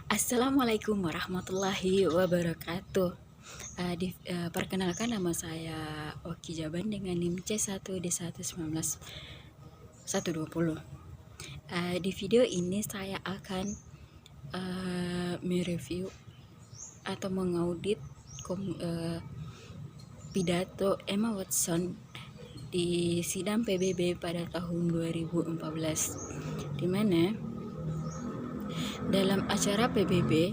Assalamualaikum warahmatullahi wabarakatuh. Perkenalkan, nama saya Oki Jaban dengan NIM C1D119 120. Di video ini saya akan mereview atau mengaudit pidato Emma Watson di sidang PBB pada tahun 2014, di mana dalam acara PBB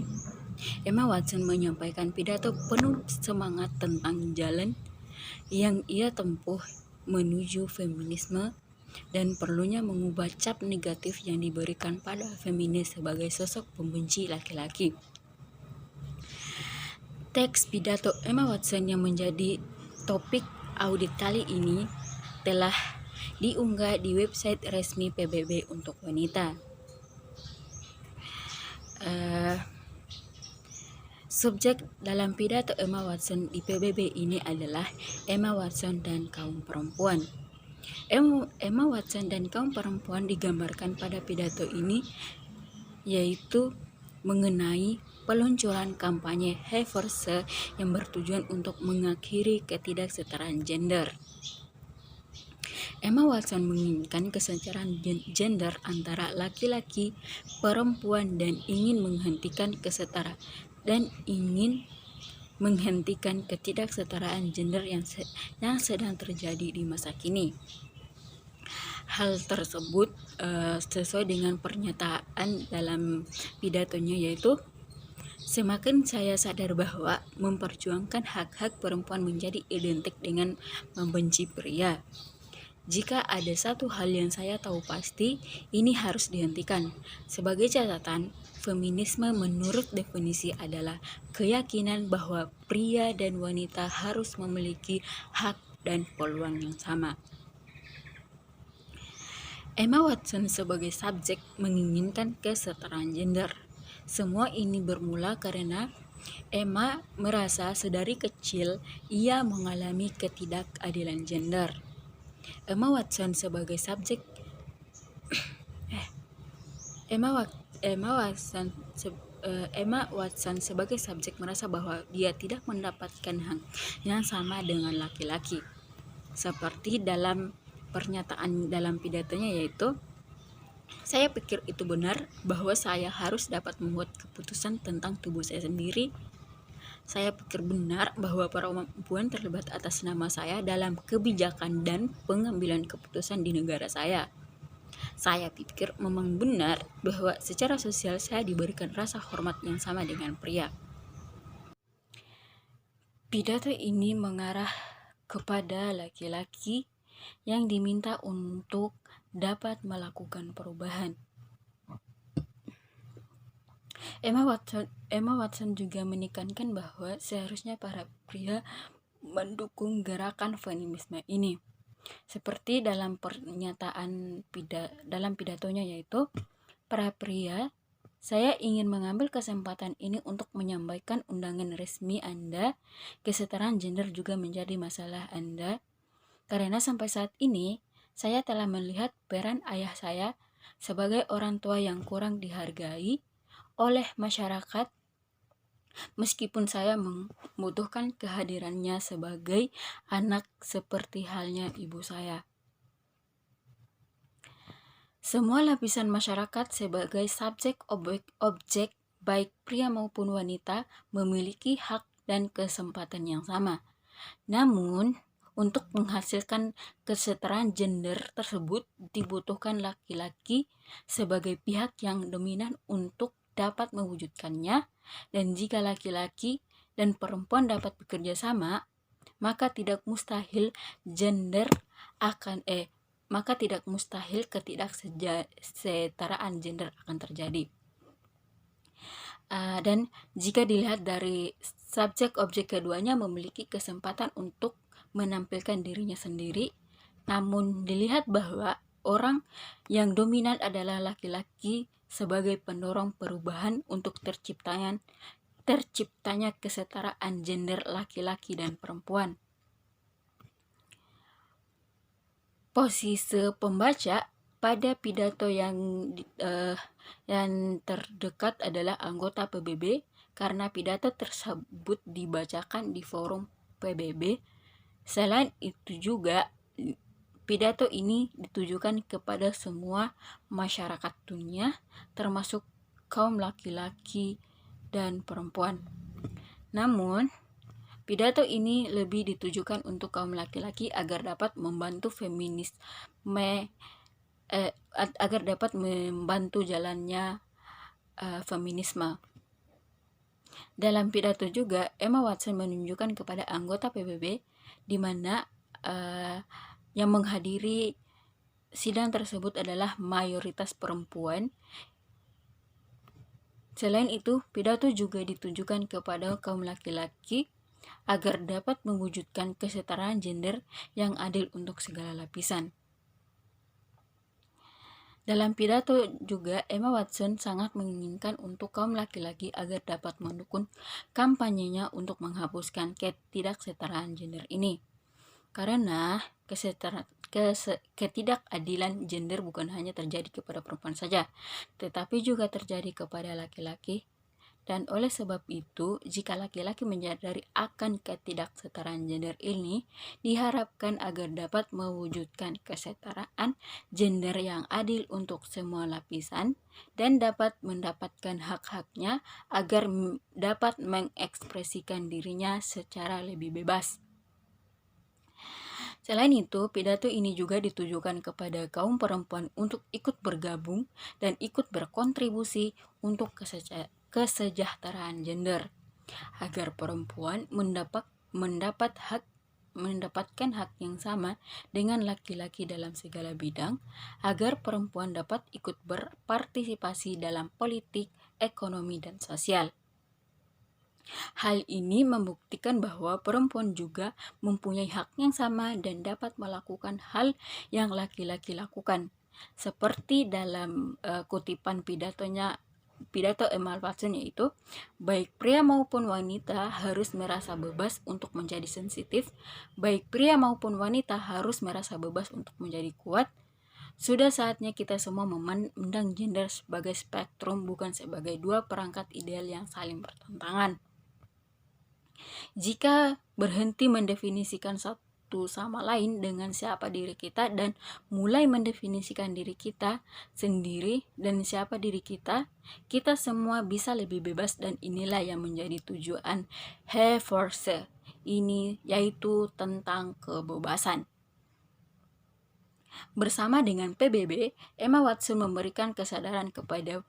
Emma Watson menyampaikan pidato penuh semangat tentang jalan yang ia tempuh menuju feminisme dan perlunya mengubah cap negatif yang diberikan pada feminis sebagai sosok pembenci laki-laki. Teks pidato Emma Watson yang menjadi topik audit kali ini telah diunggah di website resmi PBB untuk wanita. Subjek dalam pidato Emma Watson di PBB ini adalah Emma Watson dan kaum perempuan. Emma Watson dan kaum perempuan digambarkan pada pidato ini yaitu mengenai peluncuran kampanye Hey Force yang bertujuan untuk mengakhiri ketidaksetaraan gender. Emma Watson menginginkan kesetaraan gender antara laki-laki, perempuan dan ingin menghentikan ketidaksetaraan gender yang sedang terjadi di masa kini. Hal tersebut sesuai dengan pernyataan dalam pidatonya, yaitu semakin saya sadar bahwa memperjuangkan hak-hak perempuan menjadi identik dengan membenci pria. Jika ada satu hal yang saya tahu pasti, ini harus dihentikan. Sebagai catatan, feminisme menurut definisi adalah keyakinan bahwa pria dan wanita harus memiliki hak dan peluang yang sama. Emma Watson sebagai subjek menginginkan kesetaraan gender. Semua ini bermula karena Emma merasa sedari kecil ia mengalami ketidakadilan gender. Emma Watson sebagai subjek Emma Watson sebagai subjek merasa bahwa dia tidak mendapatkan hak yang sama dengan laki-laki. Seperti dalam pernyataan dalam pidatonya, yaitu saya pikir itu benar bahwa saya harus dapat membuat keputusan tentang tubuh saya sendiri. Saya pikir benar bahwa perempuan terlibat atas nama saya dalam kebijakan dan pengambilan keputusan di negara saya. Saya pikir memang benar bahwa secara sosial saya diberikan rasa hormat yang sama dengan pria. Pidato ini mengarah kepada laki-laki yang diminta untuk dapat melakukan perubahan. Emma Watson juga menekankan bahwa seharusnya para pria mendukung gerakan feminisme ini. Seperti dalam pernyataan dalam pidatonya, yaitu para pria, saya ingin mengambil kesempatan ini untuk menyampaikan undangan resmi Anda. Kesetaraan gender juga menjadi masalah Anda, karena sampai saat ini saya telah melihat peran ayah saya sebagai orang tua yang kurang dihargai oleh masyarakat, meskipun saya membutuhkan kehadirannya sebagai anak seperti halnya ibu saya. Semua lapisan masyarakat sebagai subjek objek baik pria maupun wanita memiliki hak dan kesempatan yang sama. Namun, untuk menghasilkan kesetaraan gender tersebut dibutuhkan laki-laki sebagai pihak yang dominan untuk dapat mewujudkannya, dan jika laki-laki dan perempuan dapat bekerja sama, maka tidak mustahil ketidaksetaraan gender akan terjadi. Dan jika dilihat dari subjek objek keduanya memiliki kesempatan untuk menampilkan dirinya sendiri, namun dilihat bahwa orang yang dominan adalah laki-laki sebagai pendorong perubahan untuk terciptanya kesetaraan gender laki-laki dan perempuan. Posisi pembaca pada pidato yang terdekat adalah anggota PBB, karena pidato tersebut dibacakan di forum PBB. Selain itu juga pidato ini ditujukan kepada semua masyarakat dunia, termasuk kaum laki-laki dan perempuan. Namun, pidato ini lebih ditujukan untuk kaum laki-laki agar dapat membantu jalannya feminisme. Dalam pidato juga, Emma Watson menunjukkan kepada anggota PBB di mana yang menghadiri sidang tersebut adalah mayoritas perempuan. Selain itu, pidato juga ditujukan kepada kaum laki-laki agar dapat mewujudkan kesetaraan gender yang adil untuk segala lapisan. Dalam pidato juga, Emma Watson sangat menginginkan untuk kaum laki-laki agar dapat mendukung kampanyenya untuk menghapuskan ketidaksetaraan gender ini. Karena ketidakadilan gender bukan hanya terjadi kepada perempuan saja, tetapi juga terjadi kepada laki-laki. Dan oleh sebab itu, jika laki-laki menyadari akan ketidaksetaraan gender ini, diharapkan agar dapat mewujudkan kesetaraan gender yang adil untuk semua lapisan dan dapat mendapatkan hak-haknya agar dapat mengekspresikan dirinya secara lebih bebas. Selain itu, pidato ini juga ditujukan kepada kaum perempuan untuk ikut bergabung dan ikut berkontribusi untuk kesejahteraan gender, agar perempuan mendapatkan hak yang sama dengan laki-laki dalam segala bidang, agar perempuan dapat ikut berpartisipasi dalam politik, ekonomi, dan sosial. Hal ini membuktikan bahwa perempuan juga mempunyai hak yang sama dan dapat melakukan hal yang laki-laki lakukan. Seperti dalam kutipan pidato Emma Watson, yaitu baik pria maupun wanita harus merasa bebas untuk menjadi sensitif, baik pria maupun wanita harus merasa bebas untuk menjadi kuat. Sudah saatnya kita semua memandang gender sebagai spektrum, bukan sebagai dua perangkat ideal yang saling bertentangan. Jika berhenti mendefinisikan satu sama lain dengan siapa diri kita dan mulai mendefinisikan diri kita sendiri dan siapa diri kita, kita semua bisa lebih bebas, dan inilah yang menjadi tujuan He Force ini, yaitu tentang kebebasan. Bersama dengan PBB, Emma Watson memberikan kesadaran kepada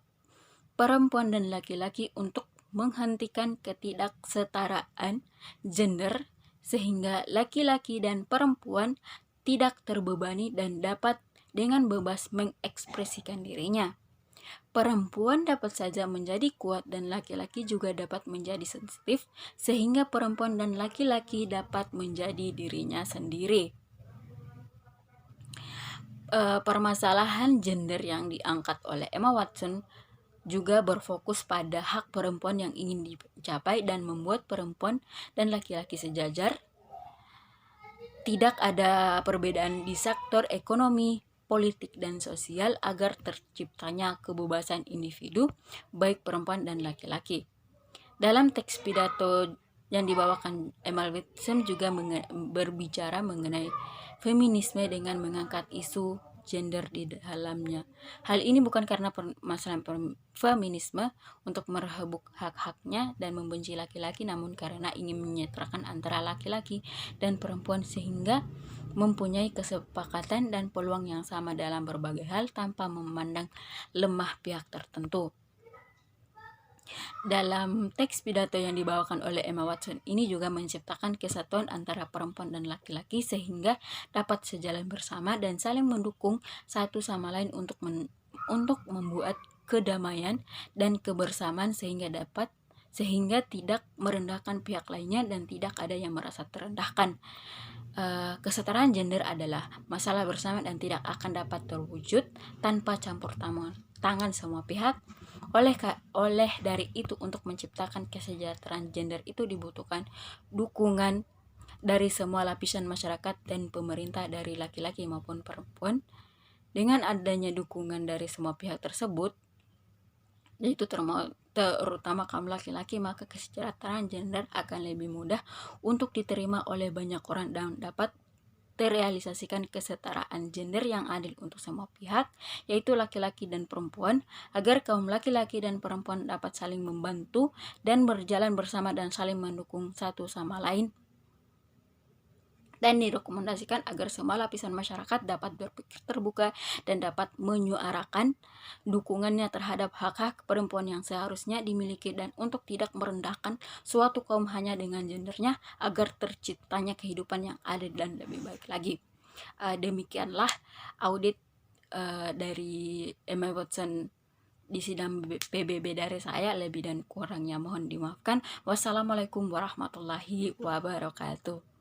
perempuan dan laki-laki untuk menghentikan ketidaksetaraan gender sehingga laki-laki dan perempuan tidak terbebani dan dapat dengan bebas mengekspresikan dirinya. Perempuan dapat saja menjadi kuat dan laki-laki juga dapat menjadi sensitif, sehingga perempuan dan laki-laki dapat menjadi dirinya sendiri. Permasalahan gender yang diangkat oleh Emma Watson juga berfokus pada hak perempuan yang ingin dicapai dan membuat perempuan dan laki-laki sejajar. Tidak ada perbedaan di sektor ekonomi, politik, dan sosial agar terciptanya kebebasan individu, baik perempuan dan laki-laki. Dalam teks pidato yang dibawakan Emma Watson juga berbicara mengenai feminisme dengan mengangkat isu gender di dalamnya. Hal ini bukan karena permasalahan feminisme untuk merebut hak-haknya dan membenci laki-laki, namun karena ingin menyetarakan antara laki-laki dan perempuan sehingga mempunyai kesepakatan dan peluang yang sama dalam berbagai hal tanpa memandang lemah pihak tertentu. Dalam teks pidato yang dibawakan oleh Emma Watson ini juga menciptakan kesatuan antara perempuan dan laki-laki sehingga dapat sejalan bersama dan saling mendukung satu sama lain untuk membuat kedamaian dan kebersamaan sehingga tidak merendahkan pihak lainnya dan tidak ada yang merasa terendahkan. Kesetaraan gender adalah masalah bersama dan tidak akan dapat terwujud tanpa campur tangan semua pihak. Oleh dari itu, untuk menciptakan kesejahteraan gender itu dibutuhkan dukungan dari semua lapisan masyarakat dan pemerintah, dari laki-laki maupun perempuan. Dengan adanya dukungan dari semua pihak tersebut, yaitu terutama kaum laki-laki, maka kesejahteraan gender akan lebih mudah untuk diterima oleh banyak orang dan dapat terrealisasikan kesetaraan gender yang adil untuk semua pihak, yaitu laki-laki dan perempuan, agar kaum laki-laki dan perempuan dapat saling membantu dan berjalan bersama dan saling mendukung satu sama lain, dan direkomendasikan agar semua lapisan masyarakat dapat berpikir terbuka dan dapat menyuarakan dukungannya terhadap hak-hak perempuan yang seharusnya dimiliki, dan untuk tidak merendahkan suatu kaum hanya dengan gendernya, agar terciptanya kehidupan yang adil dan lebih baik lagi. Demikianlah audit dari Emma Watson di sidang PBB dari saya. Lebih dan kurangnya mohon dimaafkan. Wassalamualaikum warahmatullahi wabarakatuh.